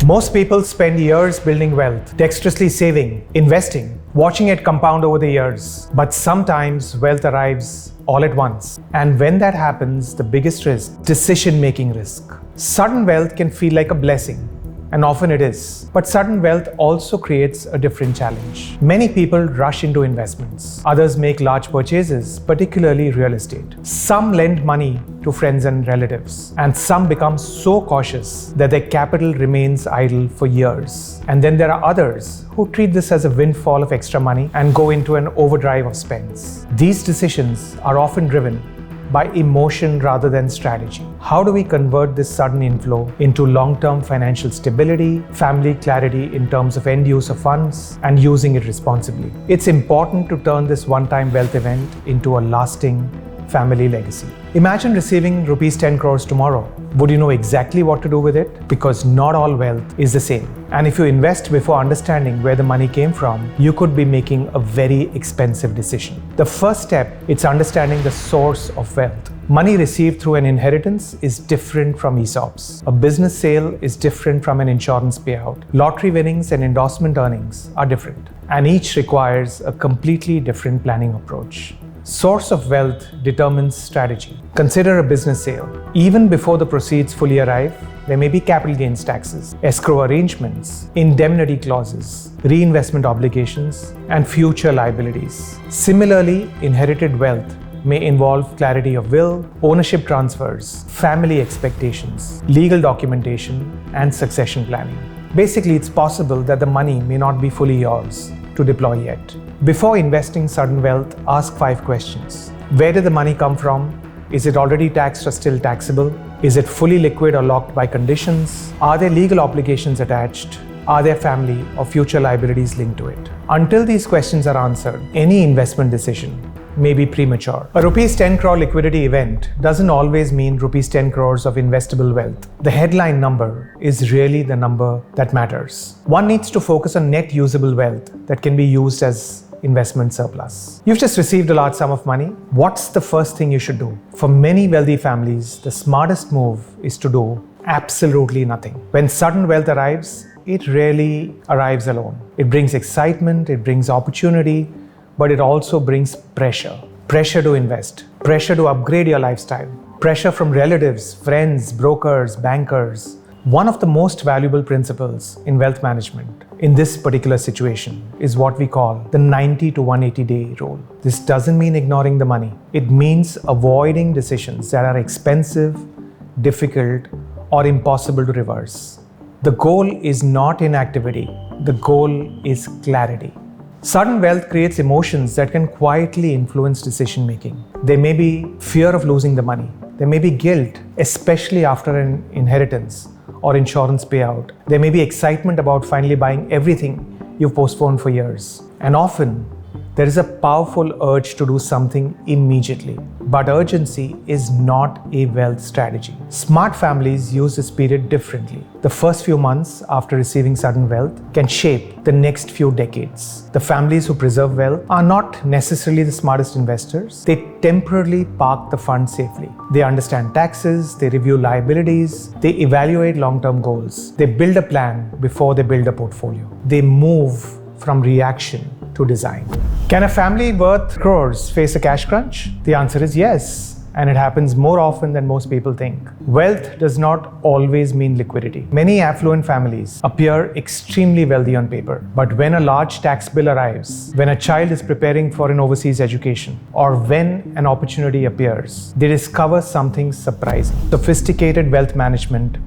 Most people spend years building wealth, dexterously saving, investing, watching it compound over the years. But sometimes wealth arrives all at once. And when that happens, the biggest risk, decision-making risk. Sudden wealth can feel like a blessing, and often it is. But sudden wealth also creates a different challenge. Many people rush into investments. Others make large purchases, particularly real estate. Some lend money to friends and relatives, and some become so cautious that their capital remains idle for years. And then there are others who treat this as a windfall of extra money and go into an overdrive of spends. These decisions are often driven by emotion rather than strategy. How do we convert this sudden inflow into long-term financial stability, family clarity in terms of end use of funds, and using it responsibly? It's important to turn this one-time wealth event into a lasting family legacy. Imagine receiving rupees 10 crores tomorrow. Would you know exactly what to do with it? Because not all wealth is the same. And if you invest before understanding where the money came from, you could be making a very expensive decision. The first step is understanding the source of wealth. Money received through an inheritance is different from ESOPs. A business sale is different from an insurance payout. Lottery winnings and endorsement earnings are different, and each requires a completely different planning approach. Source of wealth determines strategy. Consider a business sale. Even before the proceeds fully arrive, there may be capital gains taxes, escrow arrangements, indemnity clauses, reinvestment obligations, and future liabilities. Similarly, inherited wealth may involve clarity of will, ownership transfers, family expectations, legal documentation, and succession planning. Basically, it's possible that the money may not be fully yours to deploy yet. Before investing sudden wealth, ask 5 questions. Where did the money come from? Is it already taxed or still taxable? Is it fully liquid or locked by conditions? Are there legal obligations attached? Are there family or future liabilities linked to it? Until these questions are answered, any investment decision may be premature. A rupees 10 crore liquidity event doesn't always mean rupees 10 crores of investable wealth. The headline number is really the number that matters. One needs to focus on net usable wealth that can be used as investment surplus. You've just received a large sum of money. What's the first thing you should do? For many wealthy families, the smartest move is to do absolutely nothing. When sudden wealth arrives, it rarely arrives alone. It brings excitement, it brings opportunity, but it also brings pressure. Pressure to invest, pressure to upgrade your lifestyle, pressure from relatives, friends, brokers, bankers. One of the most valuable principles in wealth management in this particular situation is what we call the 90 to 180 day rule. This doesn't mean ignoring the money. It means avoiding decisions that are expensive, difficult, or impossible to reverse. The goal is not inactivity. The goal is clarity. Sudden wealth creates emotions that can quietly influence decision making. There may be fear of losing the money. There may be guilt, especially after an inheritance or insurance payout. There may be excitement about finally buying everything you've postponed for years. And often, there is a powerful urge to do something immediately. But urgency is not a wealth strategy. Smart families use this period differently. The first few months after receiving sudden wealth can shape the next few decades. The families who preserve wealth are not necessarily the smartest investors. They temporarily park the fund safely. They understand taxes, they review liabilities, they evaluate long-term goals. They build a plan before they build a portfolio. They move from reaction to design. Can a family worth crores face a cash crunch? The answer is yes, and it happens more often than most people think. Wealth does not always mean liquidity. Many affluent families appear extremely wealthy on paper, but when a large tax bill arrives, when a child is preparing for an overseas education, or when an opportunity appears, they discover something surprising. Sophisticated wealth management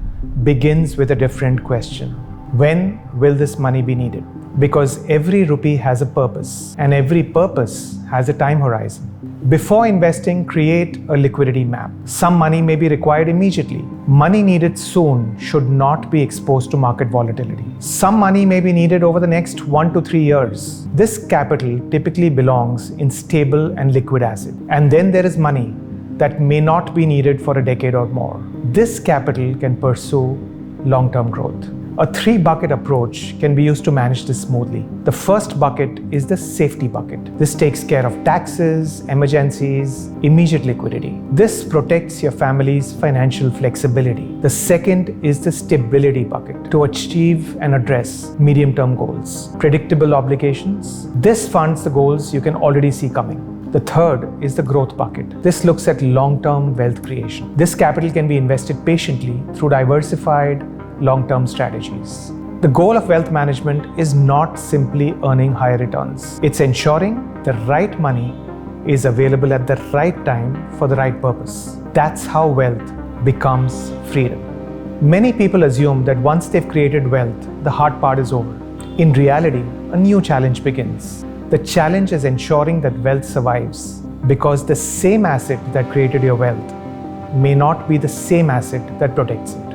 begins with a different question. When will this money be needed? Because every rupee has a purpose, and every purpose has a time horizon. Before investing, create a liquidity map. Some money may be required immediately. Money needed soon should not be exposed to market volatility. Some money may be needed over the next 1 to 3 years. This capital typically belongs in stable and liquid assets. And then there is money that may not be needed for a decade or more. This capital can pursue long-term growth. A 3-bucket approach can be used to manage this smoothly. The first bucket is the safety bucket. This takes care of taxes, emergencies, immediate liquidity. This protects your family's financial flexibility. The second is the stability bucket to achieve and address medium-term goals. Predictable obligations. This funds the goals you can already see coming. The third is the growth bucket. This looks at long-term wealth creation. This capital can be invested patiently through diversified long-term strategies. The goal of wealth management is not simply earning higher returns. It's ensuring the right money is available at the right time for the right purpose. That's how wealth becomes freedom. Many people assume that once they've created wealth, the hard part is over. In reality, a new challenge begins. The challenge is ensuring that wealth survives, because the same asset that created your wealth may not be the same asset that protects it.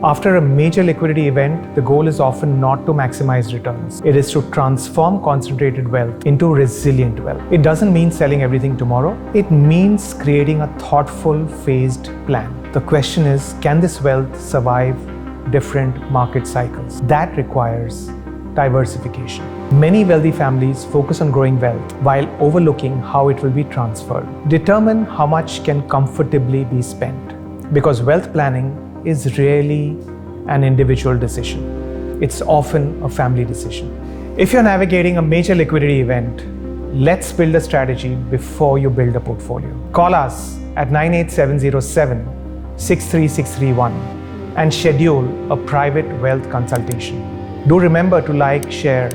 After a major liquidity event, the goal is often not to maximize returns. It is to transform concentrated wealth into resilient wealth. It doesn't mean selling everything tomorrow. It means creating a thoughtful, phased plan. The question is, can this wealth survive different market cycles? That requires diversification. Many wealthy families focus on growing wealth while overlooking how it will be transferred. Determine how much can comfortably be spent, because wealth planning is rarely an individual decision. It's often a family decision. If you're navigating a major liquidity event, let's build a strategy before you build a portfolio. Call us at 98707 63631 and schedule a private wealth consultation. Do remember to like, share,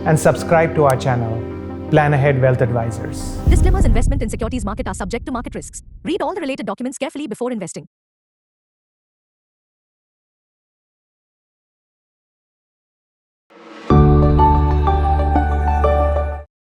and subscribe to our channel, Plan Ahead Wealth Advisors. Disclaimers: investment in securities market are subject to market risks. Read all the related documents carefully before investing.